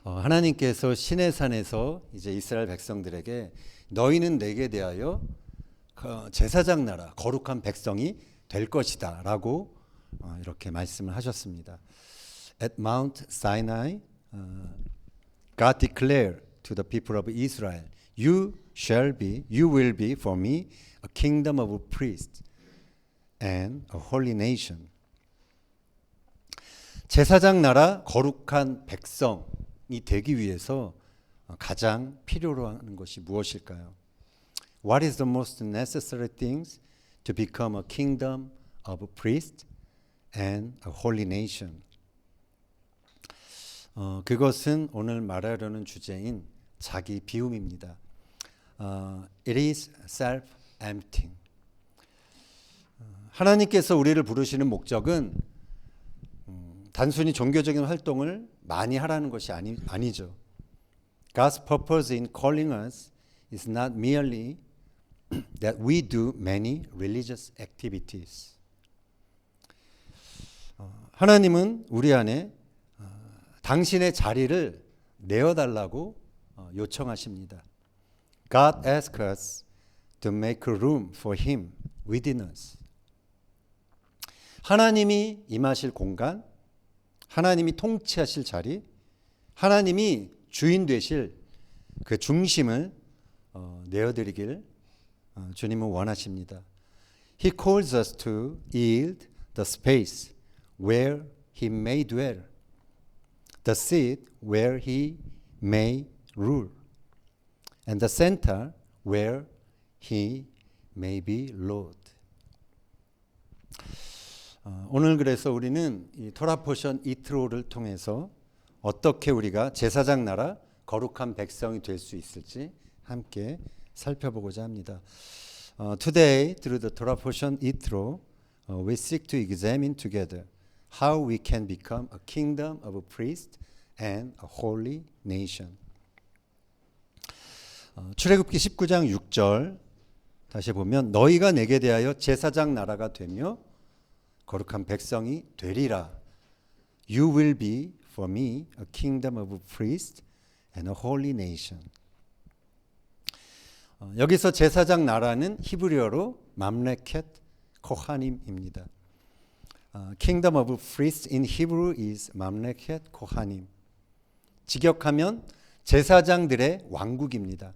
하나님께서 시내산에서 이제 이스라엘 백성들에게 너희는 내게 대하여 제사장 나라 거룩한 백성이 될 것이다 라고 이렇게 말씀을 하셨습니다. At Mount Sinai, God declared to the people of Israel, you will be for me a kingdom of priests and a holy nation. 제사장 나라 거룩한 백성이 되기 위해서 가장 필요로 하는 것이 무엇일까요? What is the most necessary things to become a kingdom of priests and a holy nation? 그것은 오늘 말하려는 주제인 자기 비움입니다. It is self-emptying. 하나님께서 우리를 부르시는 목적은 단순히 종교적인 활동을 많이 하라는 것이 아니죠. God's purpose in calling us is not merely that we do many religious activities. 하나님은 우리 안에 당신의 자리를 내어달라고 요청하십니다. God asks us to make room for Him within us. 하나님이 임하실 공간, 하나님이 통치하실 자리, 하나님이 주인 되실 그 중심을 내어드리길 주님은 원하십니다. He calls us to yield the space where He may dwell, the seat where He may rule, and the center where He may be Lord. 오늘 그래서 우리는 이 토라 포션 이트로를 통해서 어떻게 우리가 제사장 나라 거룩한 백성이 될 수 있을지 함께 살펴보고자 합니다. Today, through the Torah portion intro, we seek to examine together how we can become a kingdom of priests and a holy nation. 출애굽기 19장 6절 다시 보면 너희가 내게 대하여 제사장 나라가 되며 거룩한 백성이 되리라. You will be for me a kingdom of priests and a holy nation. 여기서 제사장 나라는 히브리어로 맘레켓 코하님입니다. Kingdom of priests in Hebrew is 맘레켓 코하님. 직역하면 제사장들의 왕국입니다.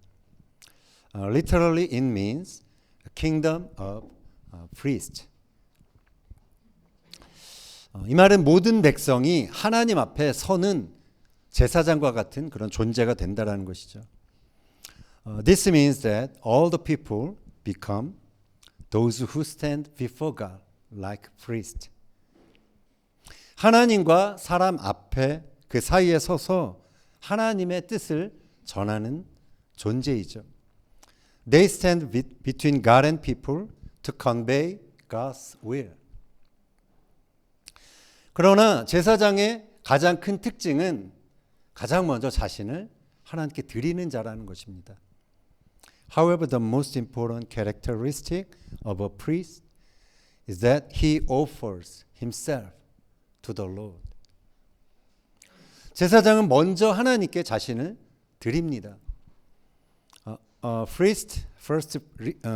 Literally it means kingdom of priests. 이 말은 모든 백성이 하나님 앞에 서는 제사장과 같은 그런 존재가 된다라는 것이죠. This means that all the people become those who stand before God like priests. 하나님과 사람 앞에 그 사이에 서서 하나님의 뜻을 전하는 존재이죠. They stand between God and people to convey God's will. 그러나 제사장의 가장 큰 특징은 가장 먼저 자신을 하나님께 드리는 자라는 것입니다. However, the most important characteristic of a priest is that he offers himself to the Lord. 제사장은 먼저 하나님께 자신을 드립니다. Priest first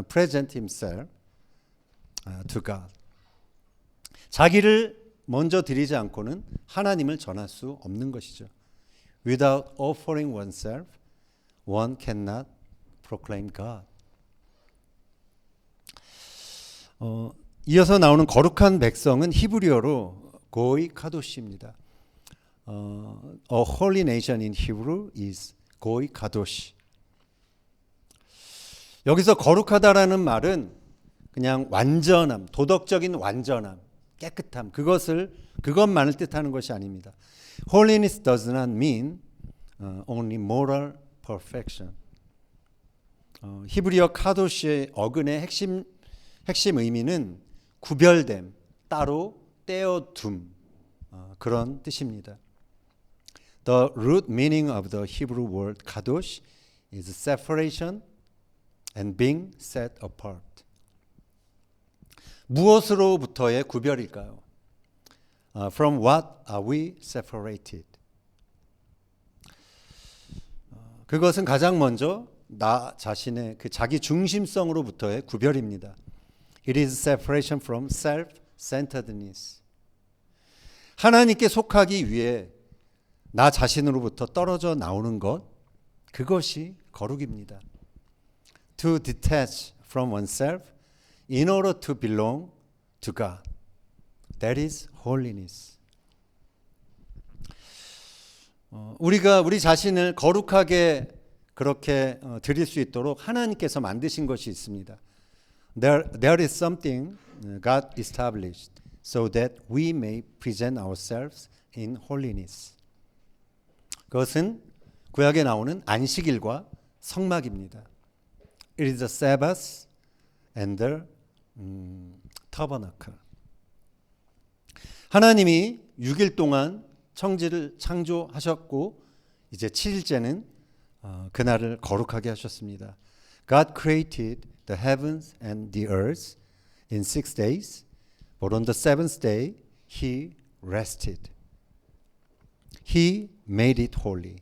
present himself to God. 자기를 먼저 드리지 않고는 하나님을 전할 수 없는 것이죠. Without offering oneself, one cannot proclaim God. 이어서 나오는 거룩한 백성은 히브리어로 고이 카도시입니다. A holy nation in Hebrew is 고이 카도시. 여기서 거룩하다라는 말은 그냥 완전함, 도덕적인 완전함, 깨끗함, 그것만을 뜻하는 것이 아닙니다. Holiness does not mean only moral perfection. 히브리어 카도시의 어근의 핵심 의미는 구별됨, 따로 떼어둠 그런 뜻입니다. The root meaning of the Hebrew word kadosh is separation and being set apart. 무엇으로부터의 구별일까요? From what are we separated? 그것은 가장 먼저 나 자신의 그 자기 중심성으로부터의 구별입니다. It is separation from self-centeredness. 하나님께 속하기 위해 나 자신으로부터 떨어져 나오는 것, 그것이 거룩입니다. To detach from oneself in order to belong to God. That is holiness. 우리가 우리 자신을 거룩하게 그렇게 드릴 수 있도록 하나님께서 만드신 것이 있습니다. There is something God established so that we may present ourselves in holiness. 그것은 구약에 나오는 안식일과 성막입니다. It is the Sabbath and the tabernacle. 하나님이 6일 동안 천지를 창조하셨고 이제 7일째는 그날을 거룩하게 하셨습니다. God created the heavens and the earth in 6 days, but on the seventh day he rested. He made it holy.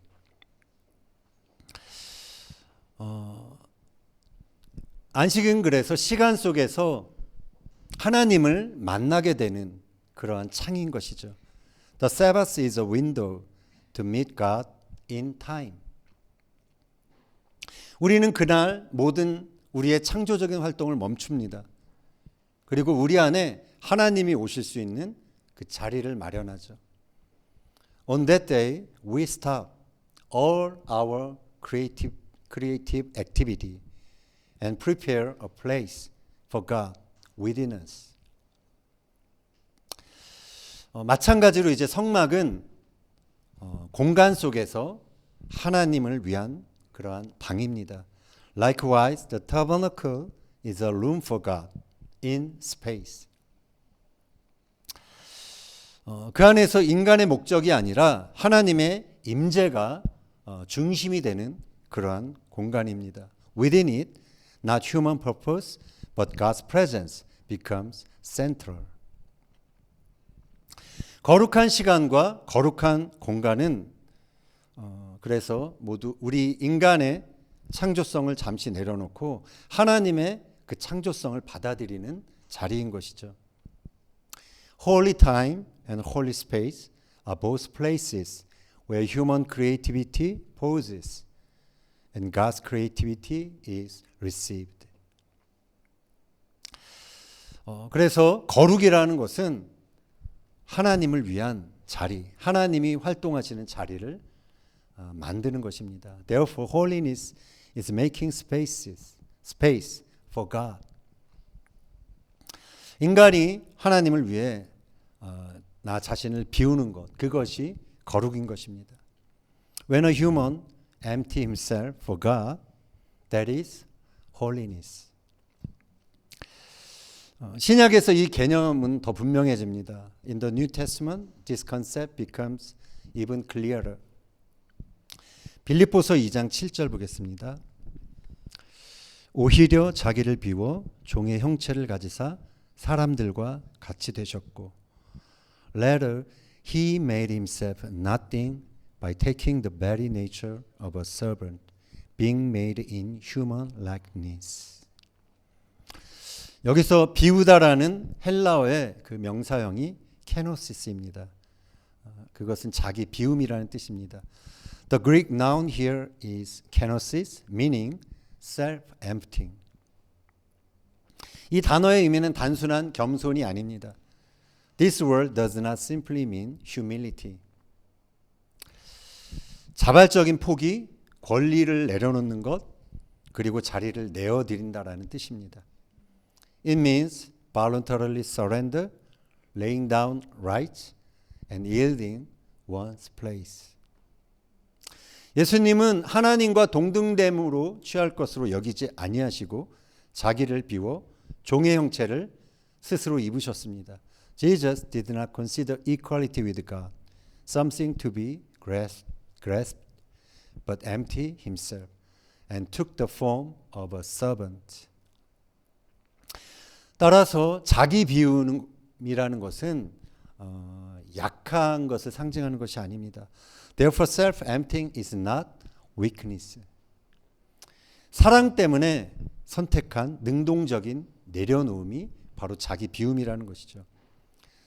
안식은 그래서 시간 속에서 하나님을 만나게 되는 그러한 창인 것이죠. The Sabbath is a window to meet God in time. 우리는 그날 모든 우리의 창조적인 활동을 멈춥니다. 그리고 우리 안에 하나님이 오실 수 있는 그 자리를 마련하죠. On that day, we stop all our creative activity and prepare a place for God within us. 마찬가지로 이제 성막은 공간 속에서 하나님을 위한 그러한 방입니다. Likewise, the tabernacle is a room for God in space. 그 안에서 인간의 목적이 아니라 하나님의 임재가 중심이 되는 그러한 공간입니다. Within it, not human purpose, but God's presence becomes central. 거룩한 시간과 거룩한 공간은 그래서 모두 우리 인간의 창조성을 잠시 내려놓고 하나님의 그 창조성을 받아들이는 자리인 것이죠. Holy time and holy space are both places where human creativity pauses and God's creativity is received. 그래서 거룩이라는 것은 하나님을 위한 자리, 하나님이 활동하시는 자리를 만드는 것입니다. Therefore, holiness is making space for God. 인간이 하나님을 위해 나 자신을 비우는 것, 그것이 거룩인 것입니다. When a human empty himself for God, that is holiness. 신약에서 이 개념은 더 분명해집니다. In the New Testament, this concept becomes even clearer. 빌립보서 2장 7절 보겠습니다. 오히려 자기를 비워 종의 형체를 가지사 사람들과 같이 되셨고 Later he made himself nothing by taking the very nature of a servant, being made in human likeness. 여기서 비우다라는 헬라어의 그 명사형이 케노시스입니다. 그것은 자기 비움이라는 뜻입니다. The Greek noun here is kenosis, meaning self-emptying. 이 단어의 의미는 단순한 겸손이 아닙니다. This word does not simply mean humility. 자발적인 포기, 권리를 내려놓는 것, 그리고 자리를 내어드린다라는 뜻입니다. It means voluntarily surrender, laying down rights, and yielding one's place. 예수님은 하나님과 동등됨으로 취할 것으로 여기지 아니하시고 자기를 비워 종의 형체를 스스로 입으셨습니다. Jesus did not consider equality with God something to be grasped, but emptied himself and took the form of a servant. 따라서 자기 비움이라는 것은 약한 것을 상징하는 것이 아닙니다. Therefore, self-emptying is not weakness. 사랑 때문에 선택한 능동적인 내려놓음이 바로 자기 비움이라는 것이죠.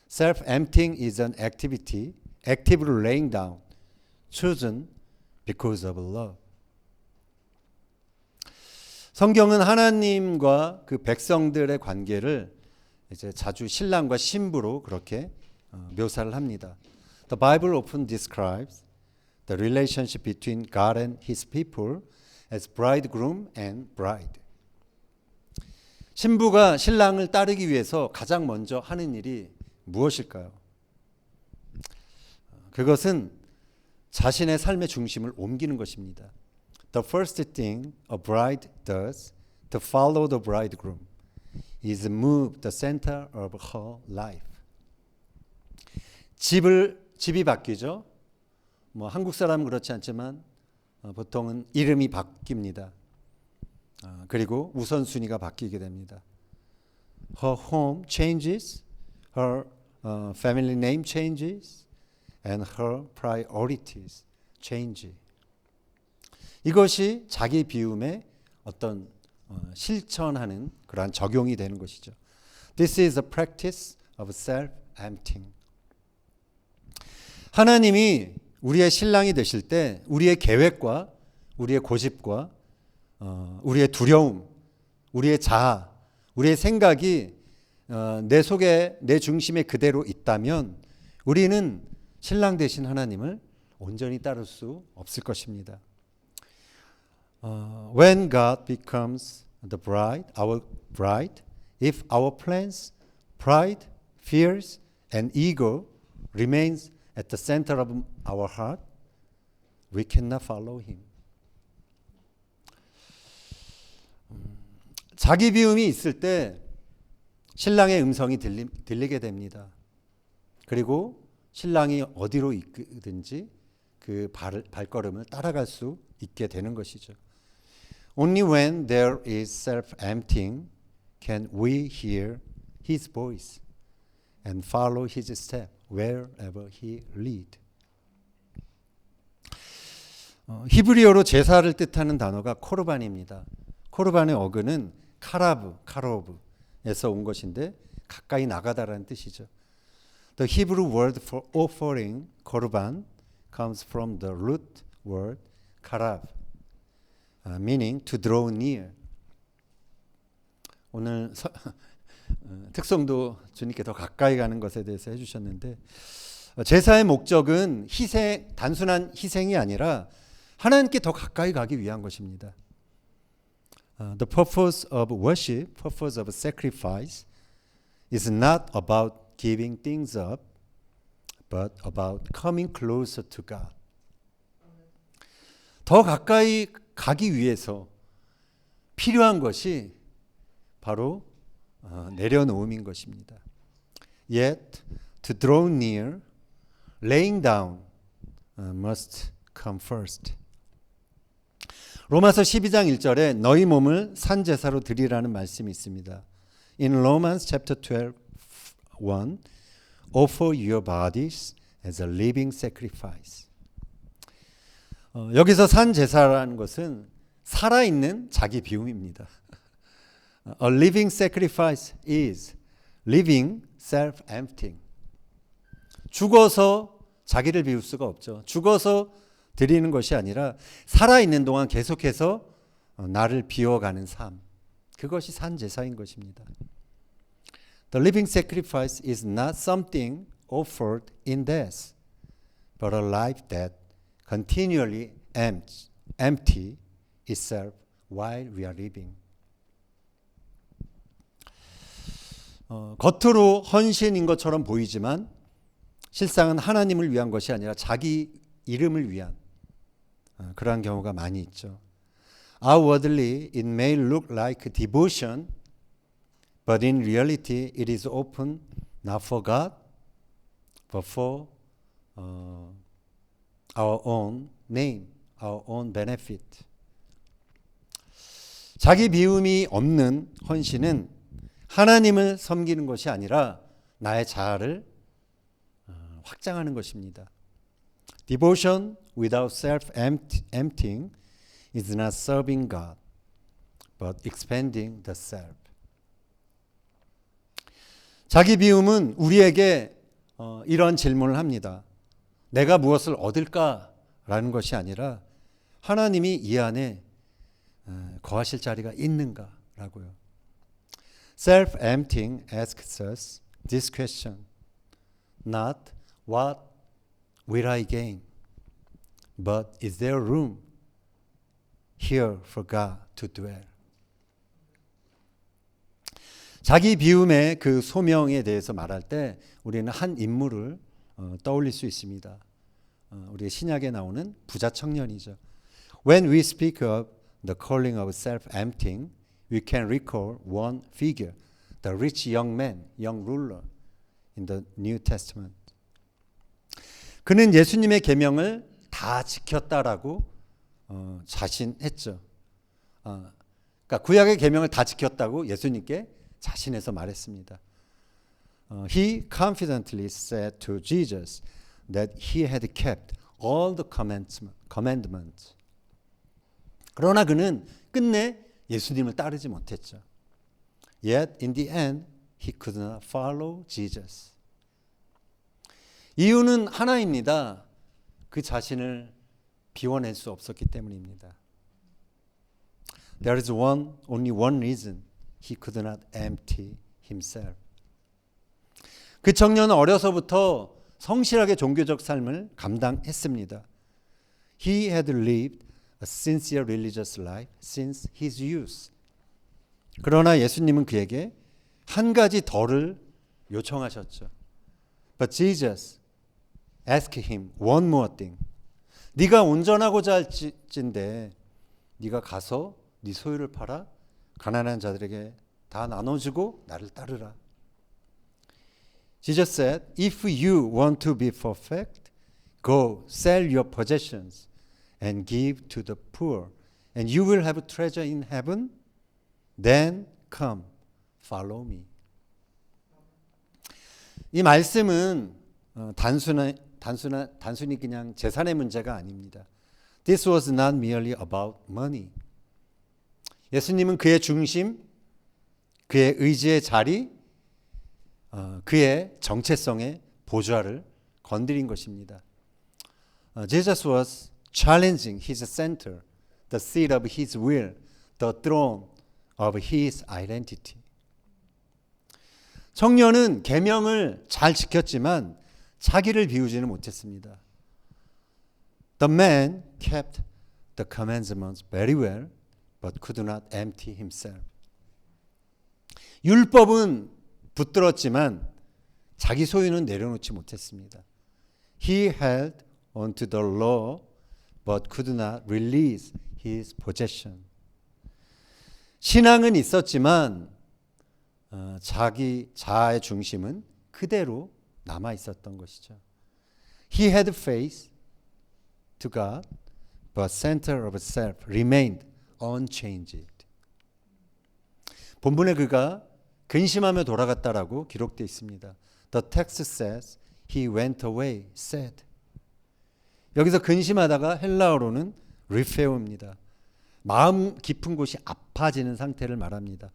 Self-emptying is an activity, actively laying down, chosen because of love. 성경은 하나님과 그 백성들의 관계를 이제 자주 신랑과 신부로 그렇게 묘사를 합니다. The Bible often describes the relationship between God and His people as bridegroom and bride. 신부가 신랑을 따르기 위해서 가장 먼저 하는 일이 무엇일까요? 그것은 자신의 삶의 중심을 옮기는 것입니다. The first thing a bride does to follow the bridegroom is move the center of her life. 집이 바뀌죠. 뭐 한국 사람은 그렇지 않지만 보통은 이름이 바뀝니다. 그리고 우선순위가 바뀌게 됩니다. Her home changes, her family name changes, and her priorities change. 이것이 자기 비움의 어떤 실천하는 그러한 적용이 되는 것이죠. This is a practice of self-emptying. 하나님이 우리의 신랑이 되실 때 우리의 계획과 우리의 고집과 우리의 두려움, 우리의 자아, 우리의 생각이 내 속에 내 중심에 그대로 있다면 우리는 신랑 되신 하나님을 온전히 따를 수 없을 것입니다. When God becomes the bride, our bride, if our plans, pride, fears, and ego remains at the center of our heart, we cannot follow Him. 자기 비움이 있을 때 신랑의 음성이 들리게 됩니다. 그리고 신랑이 어디로 이끄든지 그 발걸음을 따라갈 수 있게 되는 것이죠. Only when there is self-emptying can we hear His voice and follow His step wherever He lead. 히브리어로 제사를 뜻하는 단어가 코르반입니다. 코르반의 어근은 카로브에서 온 것인데 가까이 나가다라는 뜻이죠. The Hebrew word for offering, korban, comes from the root word karab, meaning to draw near. 오늘 특성도 주님께 더 가까이 가는 것에 대해서 해주셨는데 제사의 목적은 단순한 희생이 아니라 하나님께 더 가까이 가기 위한 것입니다. The purpose of worship, purpose of sacrifice is not about giving things up, but about coming closer to God. 더 가까이 가기 위해서 필요한 것이 바로 내려놓음인 것입니다. Yet to draw near, laying down must come first. 로마서 12장 1절에 너희 몸을 산 제사로 드리라는 말씀이 있습니다. In Romans chapter 12, 1, offer your bodies as a living sacrifice. 여기서 산 제사라는 것은 살아있는 자기 비움입니다. A living sacrifice is living self-emptying. 죽어서 자기를 비울 수가 없죠. 죽어서 드리는 것이 아니라 살아있는 동안 계속해서 나를 비워가는 삶. 그것이 산 제사인 것입니다. The living sacrifice is not something offered in death, but a life that continually empty itself while we are living. 겉으로 헌신인 것처럼 보이지만 실상은 하나님을 위한 것이 아니라 자기 이름을 위한 그러한 경우가 많이 있죠. Outwardly, it may look like devotion, but in reality, it is often not for God, but for our own name, our own benefit. 자기 비움이 없는 헌신은 하나님을 섬기는 것이 아니라 나의 자아를 확장하는 것입니다. Devotion without self-emptying is not serving God, but expanding the self. 자기 비움은 우리에게 이런 질문을 합니다. 내가 무엇을 얻을까라는 것이 아니라 하나님이 이 안에 거하실 자리가 있는가라고요. Self-emptying asks us this question, not what will I gain, but is there room here for God to dwell? 자기 비움의 그 소명에 대해서 말할 때 우리는 한 인물을 떠올릴 수 있습니다. 우리 신약에 나오는 부자 청년이죠. When we speak of the calling of self-emptying, we can recall one figure, the rich young man, young ruler in the New Testament. 그는 예수님의 계명을 다 지켰다라고 자신했죠. 그러니까 구약의 계명을 다 지켰다고 예수님께 자신해서 말했습니다. He confidently said to Jesus that he had kept all the commandments. 그러나 그는 끝내 예수님을 따르지 못했죠. Yet in the end he could not follow Jesus. 이유는 하나입니다. 그 자신을 비워낼 수 없었기 때문입니다. There is only one reason he could not empty himself. 그 청년은 어려서부터 성실하게 종교적 삶을 감당했습니다. He had lived a sincere religious life since his youth. 그러나 예수님은 그에게 한 가지 더를 요청하셨죠. But Jesus asked him one more thing. 네가 온전하고자 할진데 네가 가서 네 소유를 팔아 가난한 자들에게 다 나눠주고 나를 따르라. Jesus said, if you want to be perfect, go sell your possessions and give to the poor, and you will have treasure in heaven. Then come, follow me. 이 말씀은 단순히 그냥 재산의 문제가 아닙니다. This was not merely about money. 예수님은 그의 중심, 그의 의지의 자리, 그의 정체성의 보좌를 건드린 것입니다. Jesus was challenging his center, the seat of his will, the throne of his identity. 청년은 계명을 잘 지켰지만 자기를 비우지는 못했습니다. The man kept the commandments very well, but could not empty himself. 율법은 붙들었지만 자기 소유는 내려놓지 못했습니다. He held onto the law, but could not release his possession. 신앙은 있었지만 자기 자아의 중심은 그대로 남아 있었던 것이죠. He had faith to God, but center of self remained unchanged. 본문에 그가 근심하며 돌아갔다라고 기록되어 있습니다. The text says he went away sad. 여기서 근심하다가 헬라어로는 리페오입니다. 마음 깊은 곳이 아파지는 상태를 말합니다.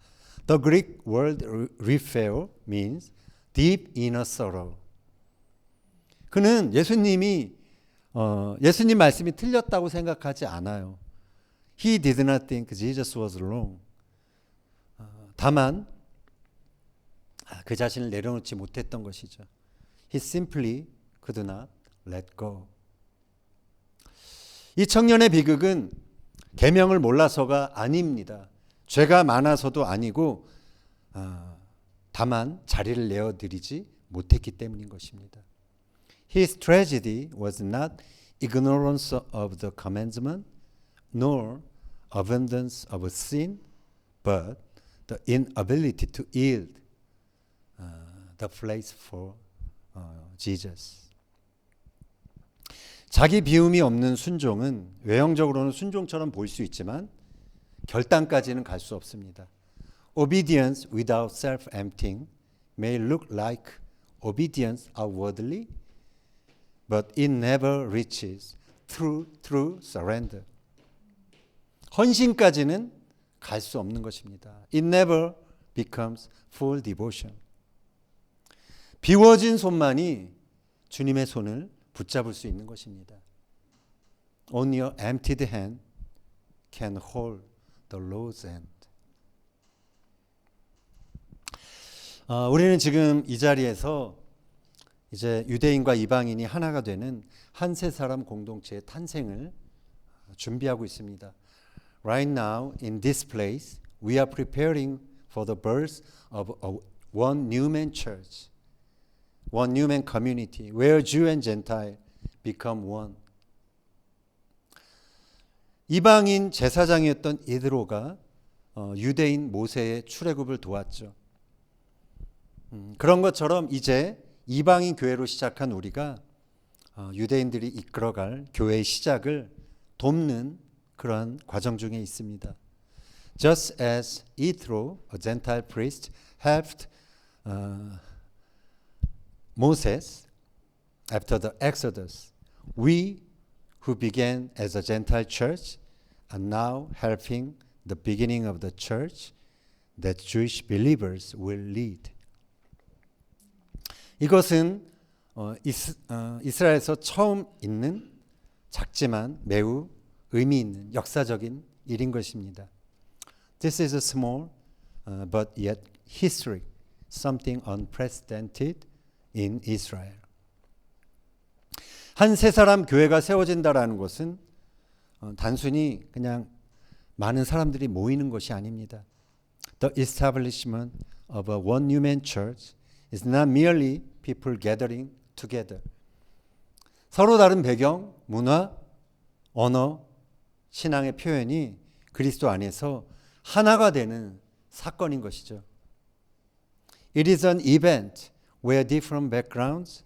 The Greek word 리페오 means deep inner sorrow. 그는 예수님 말씀이 틀렸다고 생각하지 않아요. He did not think Jesus was wrong. 다만 그 자신을 내려놓지 못했던 것이죠. He simply could not let go. 이 청년의 비극은 계명을 몰라서가 아닙니다. 죄가 많아서도 아니고 다만 자리를 내어드리지 못했기 때문인 것입니다. His tragedy was not ignorance of the commandment, nor abundance of sin, but the inability to yield the place for Jesus. 자기 비움이 없는 순종은 외형적으로는 순종처럼 보일 수 있지만 결단까지는 갈 수 없습니다. Obedience without self-emptying may look like obedience outwardly, but it never reaches true surrender. 헌신까지는 갈 수 없는 것입니다. It never becomes full devotion. 비워진 손만이 주님의 손을 붙잡을 수 있는 것입니다. Only your emptied hand can hold the Lord's hand. 우리는 지금 이 자리에서 이제 유대인과 이방인이 하나가 되는 한 세 사람 공동체의 탄생을 준비하고 있습니다. Right now in this place we are preparing for the birth of one new man church, one new man community where Jew and Gentile become one. 이방인 제사장이었던 이드로가 유대인 모세의 출애굽을 도왔죠. 그런 것처럼 이제 이방인 교회로 시작한 우리가 유대인들이 이끌어갈 교회의 시작을 돕는 그러한 과정 중에 있습니다. Just as Ithro, a Gentile priest, helped Moses after the Exodus, we who began as a Gentile church are now helping the beginning of the church that Jewish believers will lead. 이것은 이스라엘에서 처음 있는 작지만 매우 의미 있는 역사적인 일인 것입니다. This is a small but yet historic, something unprecedented in Israel. 한 세 사람 교회가 세워진다라는 것은 단순히 그냥 많은 사람들이 모이는 것이 아닙니다. The establishment of a one new man church is not merely people gathering together. 서로 다른 배경, 문화, 언어, 신앙의 표현이 그리스도 안에서 하나가 되는 사건인 것이죠. It is an event where different backgrounds,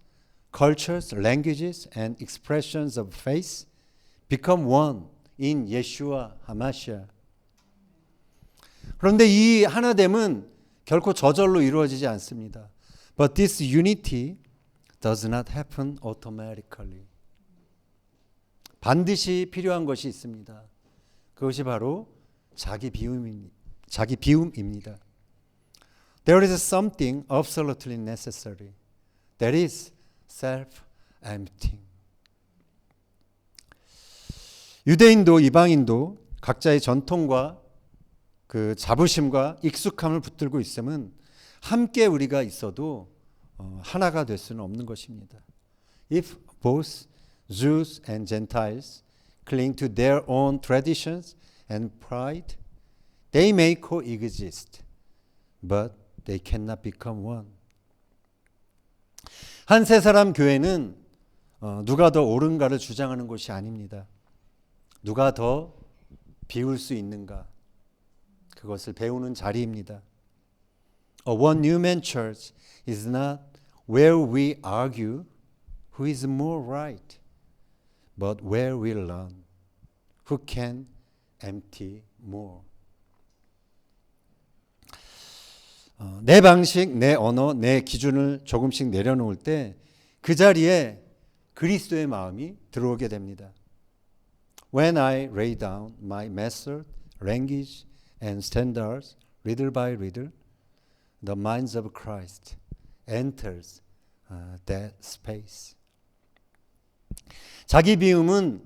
cultures, languages, and expressions of faith become one in Yeshua HaMashiach. 그런데 이 하나됨은 결코 저절로 이루어지지 않습니다. But this unity does not happen automatically. 반드시 필요한 것이 있습니다. 그것이 바로 자기 비움입니다. There is something absolutely necessary. That is self-emptying. 유대인도 이방인도 각자의 전통과 그 자부심과 익숙함을 붙들고 있으면 함께 우리가 있어도 하나가 될 수는 없는 것입니다. If both Jews and Gentiles cling to their own traditions and pride, they may coexist, but they cannot become one. 한 세 사람 교회는 누가 더 옳은가를 주장하는 것이 아닙니다. 누가 더 비울 수 있는가, 그것을 배우는 자리입니다. A one new man church is not where we argue who is more right, but where we learn who can empty more. 내 방식, 내 언어, 내 기준을 조금씩 내려놓을 때 그 자리에 그리스도의 마음이 들어오게 됩니다. When I lay down my method, language, and standards, little by little, the minds of Christ enters that space. 자기 비움은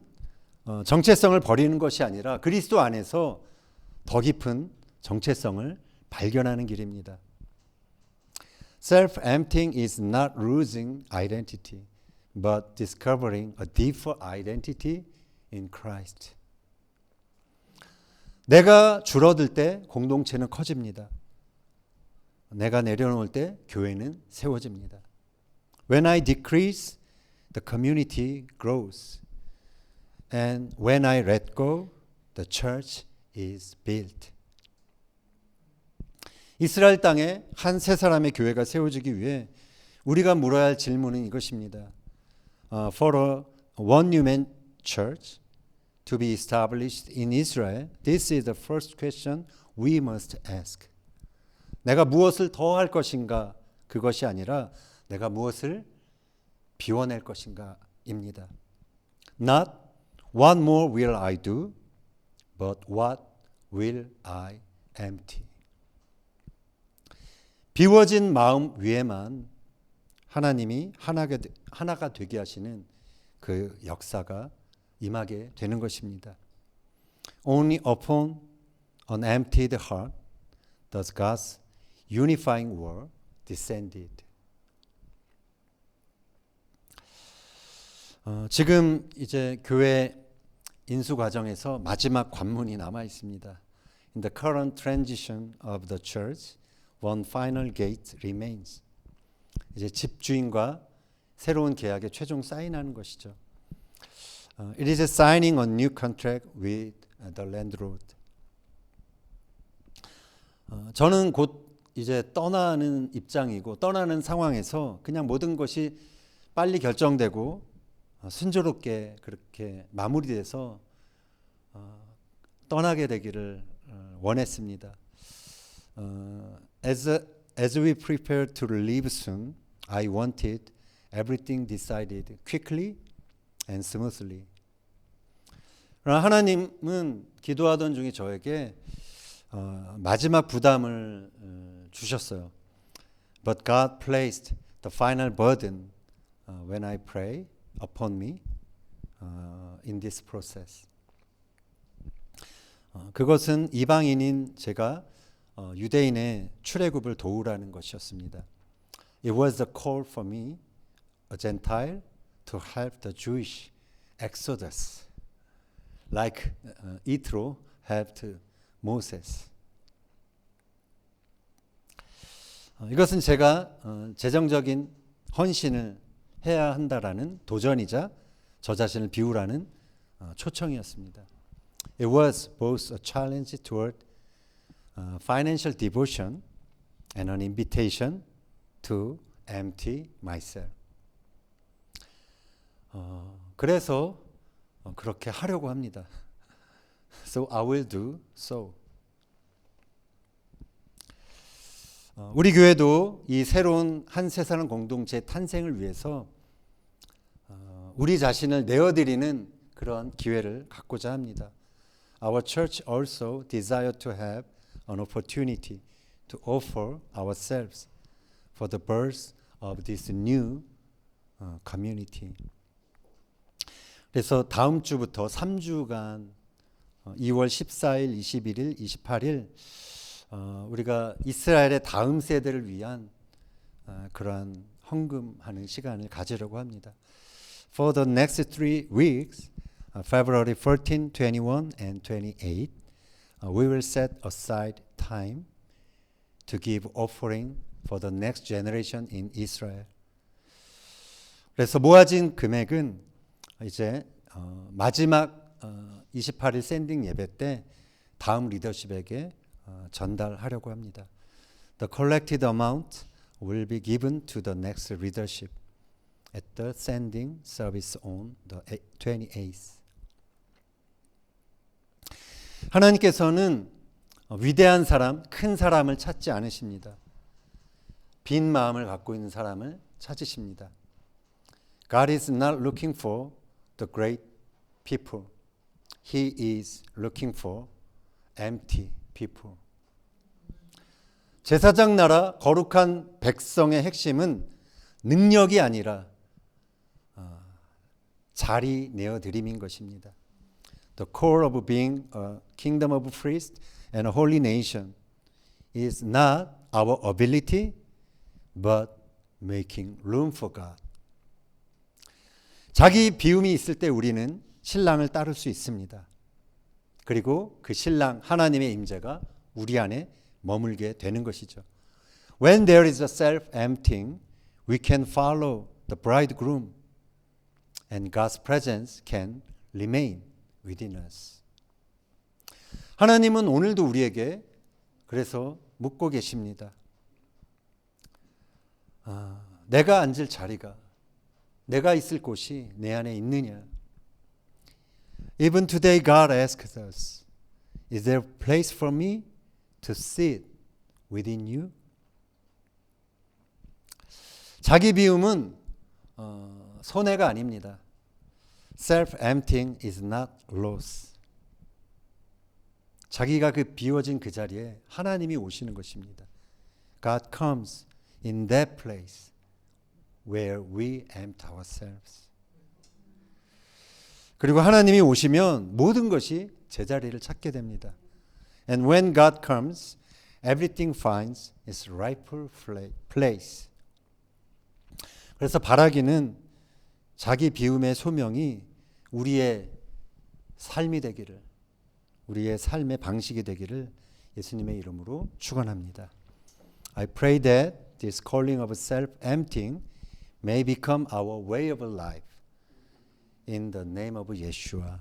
정체성을 버리는 것이 아니라 그리스도 안에서 더 깊은 정체성을 발견하는 길입니다. Self-emptying is not losing identity, but discovering a deeper identity in Christ. 내가 줄어들 때 공동체는 커집니다. 내가 내려놓을 때 교회는 세워집니다. When I decrease, the community grows. And when I let go, the church is built. 이스라엘 땅에 한 세 사람의 교회가 세워지기 위해 우리가 물어야 할 질문은 이것입니다. For a one new man church to be established in Israel, this is the first question we must ask. 내가 무엇을 더 할 것인가, 그것이 아니라 내가 무엇을 비워낼 것인가 입니다. Not what more will I do, but what will I empty. 비워진 마음 위에만 하나님이 하나가 되게 하시는 그 역사가 임하게 되는 것입니다. Only upon an emptied heart does God's unifying word descended. 지금 이제 교회 인수 과정에서 마지막 관문이 남아 있습니다. In the current transition of the church, one final gate remains. 이제 집주인과 새로운 계약에 최종 사인하는 것이죠. It is signing a new contract with the landlord. 저는 곧 이제 떠나는 입장이고 떠나는 상황에서 그냥 모든 것이 빨리 결정되고 순조롭게 그렇게 마무리돼서 떠나게 되기를 원했습니다. As we prepare to leave soon, I wanted everything decided quickly and smoothly. 그러나 하나님은 기도하던 중에 저에게 마지막 부담을 주셨어요. But God placed the final burden when I pray upon me in this process. 그것은 이방인인 제가 유대인의 출애굽을 도우라는 것이었습니다. It was a call for me, a Gentile, to help the Jewish exodus, like Yitro helped Moses. 이것은 제가 재정적인 헌신을 해야 한다라는 도전이자 저 자신을 비우라는 초청이었습니다. It was both a challenge toward financial devotion and an invitation to empty myself. 그래서 그렇게 하려고 합니다. So I will do so. 우리 교회도 이 새로운 한 세상 공동체 탄생을 위해서 우리 자신을 내어드리는 그런 기회를 갖고자 합니다. Our church also desire to have an opportunity to offer ourselves for the birth of this new community. 그래서 다음 주부터 3주간 2월 14일, 21일, 28일 우리가 이스라엘의 다음 세대를 위한 그러한 헌금하는 시간을 가지려고 합니다. For the next 3 weeks, February 14, 21, and 28, we will set aside time to give offering for the next generation in Israel. 그래서 모아진 금액은 이제 마지막 28일 샌딩 예배 때 다음 리더십에게 전달하려고 합니다. The collected amount will be given to the next leadership at the sending service on the 28th. 하나님께서는 위대한 사람, 큰 사람을 찾지 않으십니다. 빈 마음을 갖고 있는 사람을 찾으십니다. God is not looking for the great people. He is looking for empty people. 제사장 나라 거룩한 백성의 핵심은 능력이 아니라 자리 내어드림인 것입니다. The core of being a kingdom of priests and a holy nation is not our ability, but making room for God. 자기 비움이 있을 때 우리는 신랑을 따를 수 있습니다. 그리고 그 신랑 하나님의 임재가 우리 안에 머물게 되는 것이죠. When there is a self-emptying, we can follow the bridegroom and God's presence can remain within us. 하나님은 오늘도 우리에게 그래서 묻고 계십니다. 내가 앉을 자리가, 내가 있을 곳이 내 안에 있느냐? Even today God asks us, is there a place for me to sit within you? 자기 비움은 손해가 아닙니다. self-emptying is not loss. 자기가 그 비워진 그 자리에 하나님이 오시는 것입니다. God comes in that place where we empty ourselves. 그리고 하나님이 오시면 모든 것이 제자리를 찾게 됩니다. And when God comes, everything finds its rightful place. 그래서 바라기는 자기 비움의 소명이 우리의 삶이 되기를, 우리의 삶의 방식이 되기를 예수님의 이름으로 축원합니다. I pray that this calling of self-emptying may become our way of life. In the name of Yeshua.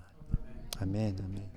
아멘. 아멘.